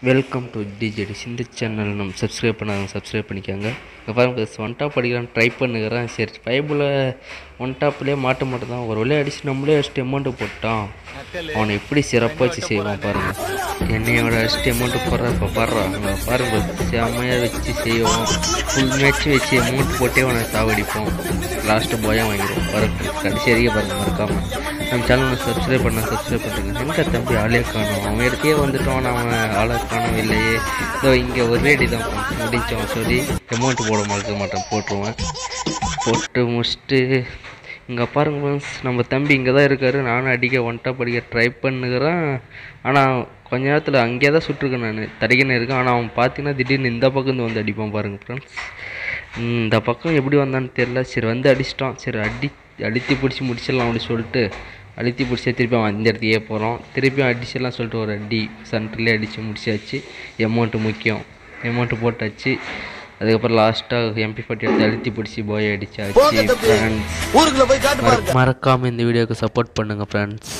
Welcome to டிஜேடிஸ். இந்த channel நம்ம subscribe பண்ணாங்க, சப்ஸ்கிரைப் பண்ணிக்கோங்க. இங்கே பாருங்க, ஒன் டாப் அடிக்கிறான், ட்ரை பண்ணுகிறேன். சரி, பைபிள் ஒன் டாப்லேயே மாட்ட மாட்டேன் தான். ஒரு வழியாக அடிச்சு நம்மளே அடிச்சுட்டு அமௌண்ட்டு போட்டான். அவனை எப்படி சிறப்பாக வச்சு செய்வான் பாருங்கள். என்னையோட அடிச்சுட்டு அமௌண்ட்டு போடுற இப்போ பாடுறாங்க பாருங்கள். செம்மையாக வச்சு செய்வோம். ஃபுல் மேட்ச் வச்சு அமௌண்ட் போட்டே அவனை சாவடிப்போம். லாஸ்ட்டு போயாக வாங்கிடுவோம் பாருங்க. கடைசி அறிக்கை பாருங்கள் மறக்காமல். நம்ம சேனலை சப்ஸ்கிரைப் பண்ணுறேங்க. எங்கே தம்பி ஆளே காணும்? அவன் இடத்தையே வந்துட்டோம், அவன் ஆளை காணும் இல்லையே. இதோ இங்கே ஒரு அடி தான் முடிச்சோம் சொல்லி அமௌண்ட்டு போட மாட்டேன், போட்டுருவேன். போட்டு முடிச்சுட்டு இங்கே பாருங்க ஃப்ரெண்ட்ஸ், நம்ம தம்பி இங்கே தான் இருக்கார். நானும் அடிக்க ஒன் டாப் அடிக்க ட்ரை பண்ணுகிறேன். ஆனால் கொஞ்ச நேரத்தில் அங்கேயே தான் சுட்டுருக்கேன், நான் தடிக்கணும் இருக்கேன். ஆனால் அவன் பார்த்தீங்கன்னா திடீர்னு இந்த பக்கம் வந்து அடிப்பான் பாருங்கள் ஃப்ரெண்ட்ஸ். இந்த பக்கம் எப்படி வந்தான்னு தெரில. சரி வந்து அடிச்சிட்டான். சரி அடித்து பிடிச்சி முடிச்சிடலாம் அப்படின்னு சொல்லிட்டு அழுத்தி பிடிச்சா திருப்பி அவன் அந்த இடத்துக்கே போகிறோம். திருப்பியும் அடிச்சிடலாம் சொல்லிட்டு ஒரு அடி சென்டர்லேயே அடித்து முடிச்சாச்சு. அமௌண்ட்டு முக்கியம், அமௌண்ட்டு போட்டாச்சு. அதுக்கப்புறம் லாஸ்ட்டாக MP40 எடுத்து அழுத்தி பிடிச்சி போய் அடிச்சாச்சு. ஃப்ரெண்ட்ஸ், மறக்காமல் இந்த வீடியோவுக்கு சப்போர்ட் பண்ணுங்கள் ஃப்ரெண்ட்ஸ்.